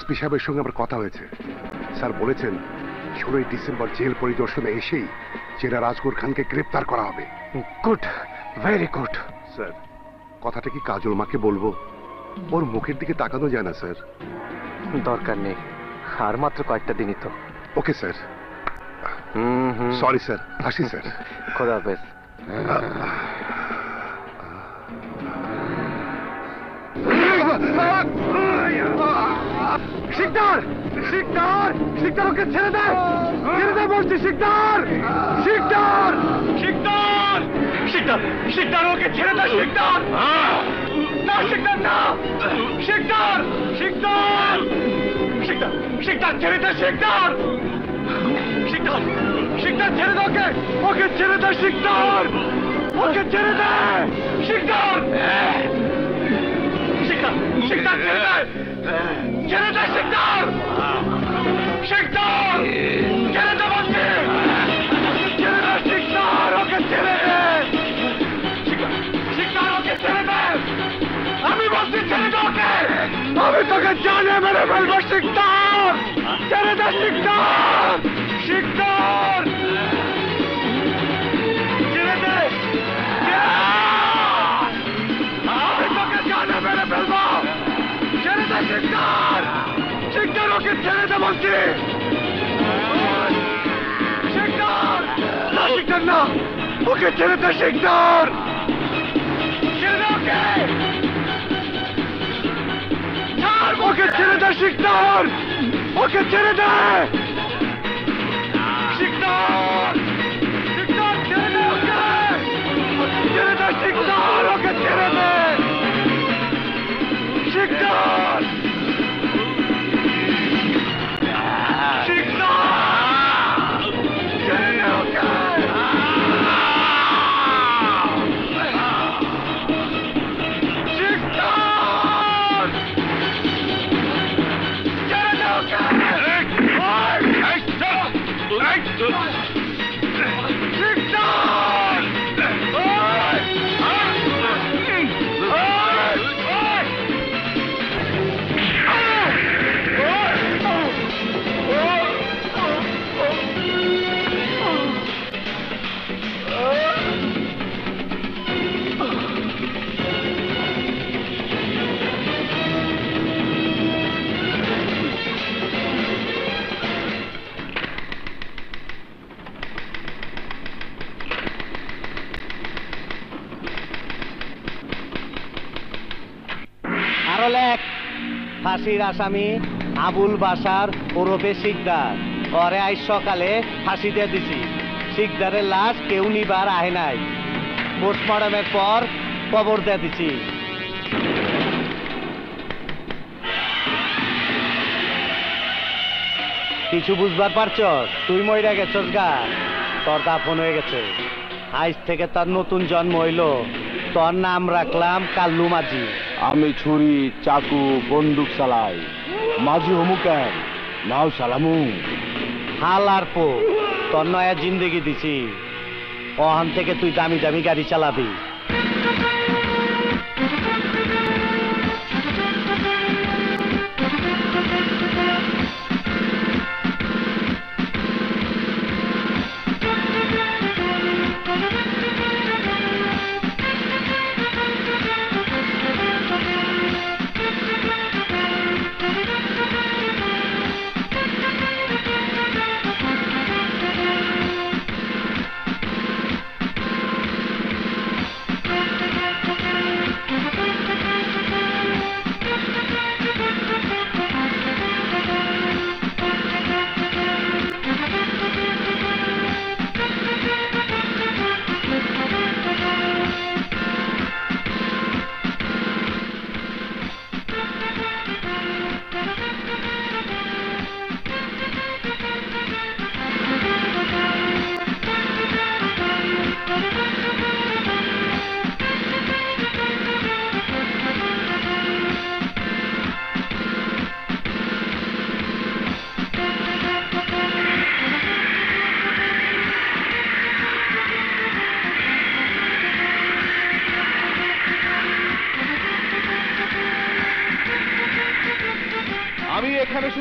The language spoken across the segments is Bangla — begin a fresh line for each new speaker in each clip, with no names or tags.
এসপি সাহেবের সঙ্গে আমার কথা হয়েছে। স্যার বলেছেন 16 ডিসেম্বর জেল পরিদর্শনে এসেই চেরা রাজগোর খানকে গ্রেপ্তার করা হবে।
Good, very good.
স্যার কথাটা কি কাজল মাকে বলবো? ওর মুখের দিকে তাকানো যায় না স্যার।
দরকার নেই, আর মাত্র কয়েকটা দিনই তো।
Okay sir. সরি স্যার, আসি স্যার।
খোদা হাফেজ।
শিকদার, শিকদার, শিকদার ওকে ছেড়ে দে, ছেড়ে দে বলছি। শিকদার, শিকদার, শিকদার, শিকদার, শিকদার ওকে ছেড়ে দে। শিকদার না, শিকদার না, শিকদার, শিকদার, শিকদার, শিকদার ছেড়ে দে। শিকদার, শিকদার, শিকদার ছেড়ে দে ওকে, ওকে ছেড়ে দে। শিকদার, ওকে ছেড়ে দে। শিকদার, শিকদার, শিকদার ছেড়ে দে, ছেড়ে দে। শিকদার, শিকদার ছেড়ে দে বলছি, ছেড়ে দে। শিকদার ওকে ছেড়ে দে। শিকদার, শিকদার ওকে ছেড়ে দে, আমি বলছি ছেড়ে দে ওকে, আমি তোকে জানে মেরে ফেলবো। শিকদার ছেড়ে দে। শিকদার, শিকদার ছেড়ে দে, আমি তোকে জানে মেরে ফেলবো। ছেড়ে দে শিকদার, শিকদার ওকে ছেড়ে দে বলছি। শিকদার না, শিকদার না, ওকে ছেড়ে দে। শিকদার ছেড়ে দে ওকে, ছাড় ওকে, ছেড়ে দে। শিকদার ওকে ছেড়ে দে। শিকদার, শিকদার ছেড়ে দে ওকে, ছেড়ে দে। শিকদার ওকে ছেড়ে দে। শিকদার, শিকদার ছেড়ে দে ওকে। শিকদার ছেড়ে দে ওকে।
আরো লেখ, ফাঁসির আসামি আবুল বাশার ওরফে শিকদার, ওরে আজ সকালে ফাঁসি দিয়ে দিছি। শিকদারের লাশ কেউ নিবার আহে নাই, পোস্টমর্টমের পর কবর দিয়ে দিছি। কিছু বুঝবার পারছস? তুই মইরা গেছস গা, তোর দাফন হয়ে গেছে। আজ থেকে তার নতুন জন্ম হইল, তোর নাম রাখলাম কাল্লু মাঝি।
আমি ছুরি চাকু বন্দুক চালাই, মাঝি হমু কেন? নাও সালামু।
হাল আর পো, তোর নয়া জিন্দেগি দিছি, ওখান থেকে তুই দামি দামি গাড়ি চালাবি।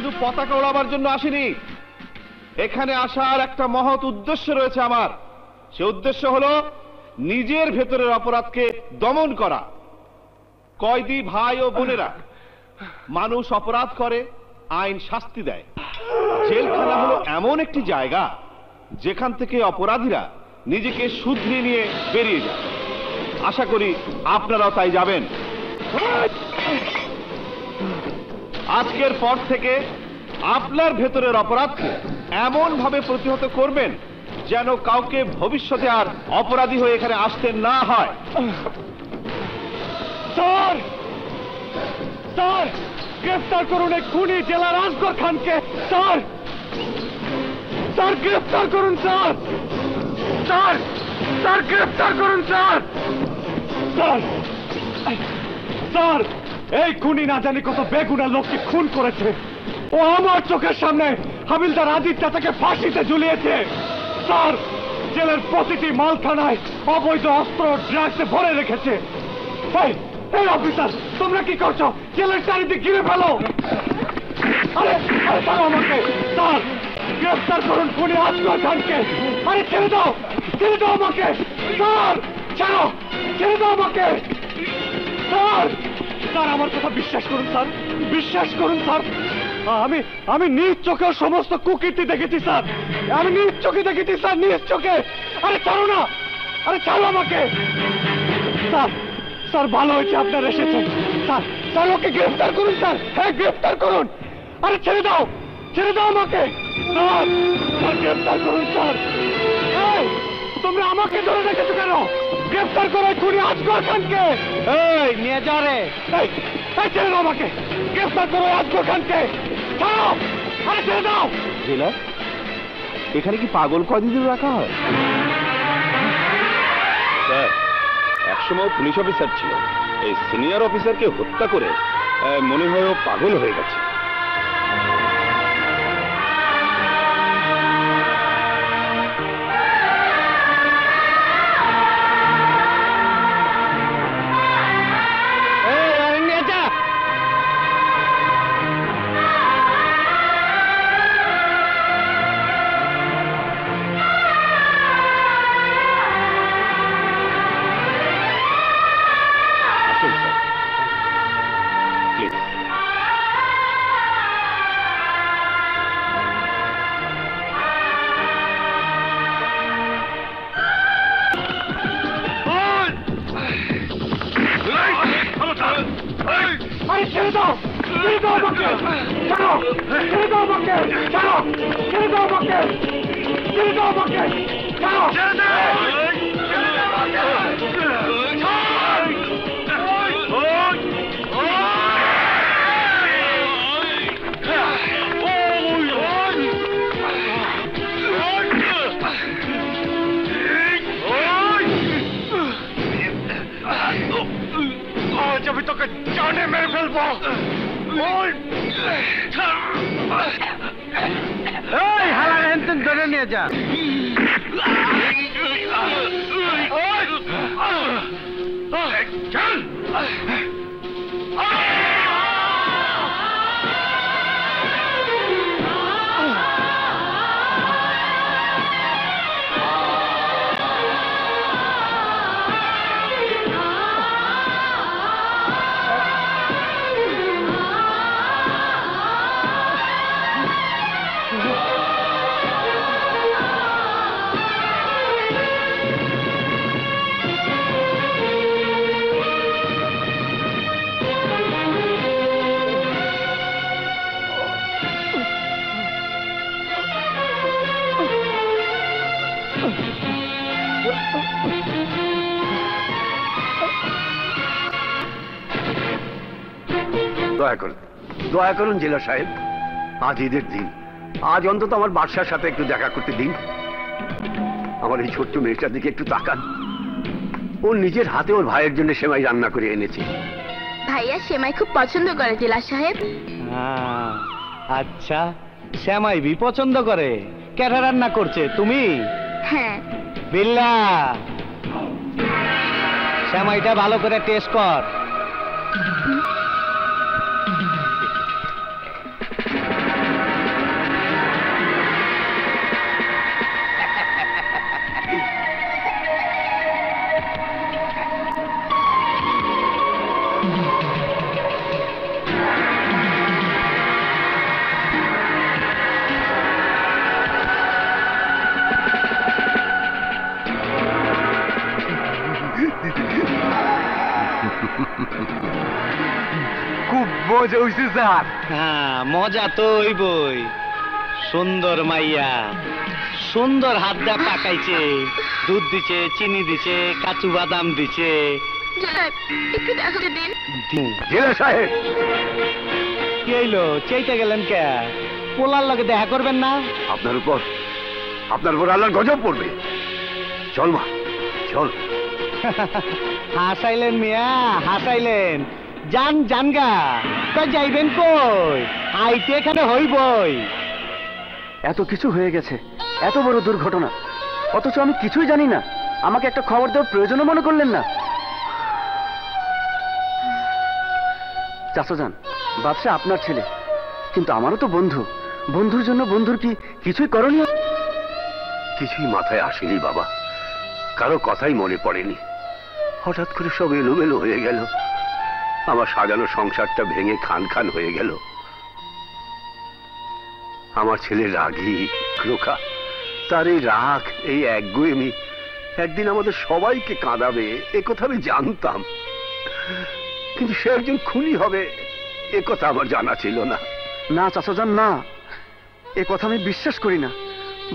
শুধু পতাকা ওড়াবার জন্য আসিনি, এখানে আসার একটা মহৎ উদ্দেশ্য রয়েছে আমার। সে উদ্দেশ্য হলো নিজের ভেতরের অপরাধকে দমন করা। কয়েদি ভাই ও বোনেরা, মানুষ অপরাধ করে, আইন শাস্তি দেয়। জেলখানা হলো এমন একটি জায়গা যেখান থেকে অপরাধীরা নিজেকে শুধরিয়ে নিয়ে বেরিয়ে যায়। আশা করি আপনারাও তাই যাবেন। আজকের পর থেকে আপনার ভেতরের অপরাধকে এমন ভাবে প্রতিহত করবেন যেন কাউকে ভবিষ্যতে আর অপরাধী হয়ে এখানে আসতে না হয়।
স্যার, স্যার, গ্রেফতার করুন এই খুনি জেলার আসগর খানকে। স্যার, স্যার, গ্রেফতার করুন স্যার। স্যার, স্যার, গ্রেফতার করুন স্যার। স্যার, স্যার, এই খুনি না জানি কত বেগুনা লোককে খুন করেছে। ও আমার চোখের সামনে হাবিলদার আদিত্য তাকে ফাঁসিতে ঝুলিয়েছে। স্যার, জেলের প্রতিটি মালখানায় অবৈধ অস্ত্র ড্রাগসে ভরে রেখেছে। এই অফিসার, তোমরা কি করছো? জেলের চারিদিক ঘিরে ফেলো। আরে আরে ছাড়ো আমাকে। স্যার, গ্রেফতার করুন খুনি আসগর খানকে। আরে ছেড়ে দাও, ছেড়ে দাও আমাকে। স্যার, ছাড়ো, ছেড়ে দাও আমাকে। স্যার, স্যার, আমার কথা বিশ্বাস করুন স্যার, বিশ্বাস করুন স্যার। আমি নিজ চোখে সমস্ত কুকীর্তি দেখেছি স্যার। আমি নিজ চোখে দেখেছি স্যার, নিজ চোখে। আরে ছাড়ো না, আরে ছাড়ো আমাকে। স্যার, স্যার, ভালো হয়েছে আপনারা এসেছেন। স্যার, স্যার, ওকে গ্রেফতার করুন স্যার। হ্যাঁ, গ্রেফতার করুন। আরে ছেড়ে দাও, ছেড়ে দাও আমাকে। স্যার, স্যার, গ্রেফতার করুন স্যার। এই, তোমরা আমাকে ধরে রেখেছো কেন? গ্রেফতার করো খুনি আসগর খানকে।
এই নিয়ে যা রে।
এই, ছেড়ে দাও আমাকে। গ্রেফতার করো আসগর খানকে। ছাড়ো, আরে ছেড়ে দাও।
জেলার এখানে কি পাগল কয়েদিদের রাখা হয়? স্যার, একসময় পুলিশ অফিসার ছিল। এই সিনিয়র অফিসারকে হত্যা করে মনে হয় ও পাগল হয়ে গেছে।
আরে ছেড়ে দাও, ছেড়ে দাও আমাকে। ছাড়ো, ছেড়ে দাও আমাকে। ছাড়ো, ছেড়ে দাও আমাকে। ছেড়ে দাও আমাকে। ছাড়ো, ছেড়ে দাও। আমি তোকে জানে মেরে ফেলবো।
এই হালা হেনতেন ধরে নিয়ে যা।
চল।
দয়া করুন জেলা সাহেব, আজ ঈদের দিন, আজ অন্তত আমার বাদশার সাথে একটু দেখা করতে দিন। আমার এই ছোট্ট মেয়েটার দিকে একটু তাকান। ও নিজের হাতে ওর ভাইয়ের জন্য সেমাই রান্না করে এনেছে।
ভাইয়া সেমাই খুব পছন্দ করে জেলা সাহেব।
আচ্ছা, শ্যামাই বি পছন্দ করে। কেটা রান্না করছে? তুমি?
হ্যাঁ।
বিল্লা, শ্যামাইটা ভালো করে টেস্ট কর।
মজা হইছে স্যার।
হ্যাঁ, মজা তো হইবই। সুন্দর মাইয়া, সুন্দর হাত দা পাকাইছে, দুধ দিছে, চিনি দিছে, কাজু বাদাম দিছে।
জেলা একটু দেখাতে দিন।
জেলা সাহেব,
কি হইলো, চাইতে গেলেন কে? পোলার লগে দেখা করবেন না?
আপনার উপর আল্লাহর গজব পড়বে। চল মা, চল।
হাসাইলেন মিয়া, হাসাইলেন। যান জানগা, কই যাইবেন কই? আইতে এখানে হইবই।
এত কিছু হয়ে গেছে, এত বড় দুর্ঘটনা, অথচ আমি কিছুই জানি না। আমাকে একটা খবর দেওয়ার প্রয়োজনও মনে করলেন না। চাচা যান, বাদশা আপনার ছেলে, কিন্তু আমারও তো বন্ধু। বন্ধুর জন্য বন্ধুর কি কিছুই করণীয়?
কিছুই মাথায় আসেনি বাবা, কারো কথাই মনে পড়েনি। হঠাৎ করে সব এলোমেলো হয়ে গেল। আমার সাজানো সংসারটা ভেঙে খান খান হয়ে গেল। আমার ছেলে রাগী, ক্রোখা, তার এই রাগ, এই একগুঁয়েমি একদিন আমাদের সবাইকে কাঁদাবে, এ কথা আমি জানতাম। কিন্তু সে একজন খুনি হবে, এ কথা আমার জানা ছিল না।
না চাচা যান, না, এ কথা আমি বিশ্বাস করি না।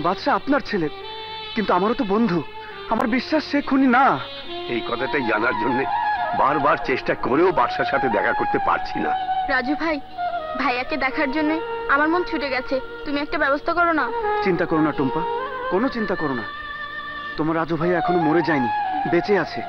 বাদশা আপনার ছেলে, কিন্তু আমারও তো বন্ধু। আমার বিশ্বাস সে খুনি না।
এই কথাটাই জানার জন্য বারবার চেষ্টা করেও বাদশার সাথে দেখা করতে পারছি না।
রাজু ভাই, ভাইয়াকে দেখার জন্য আমার মন ছুটে গেছে। তুমি একটা ব্যবস্থা করো না।
চিন্তা করো না টুম্পা, কোনো চিন্তা করো না। তোমার রাজু ভাই এখনো মরে যায়নি, বেঁচে আছে।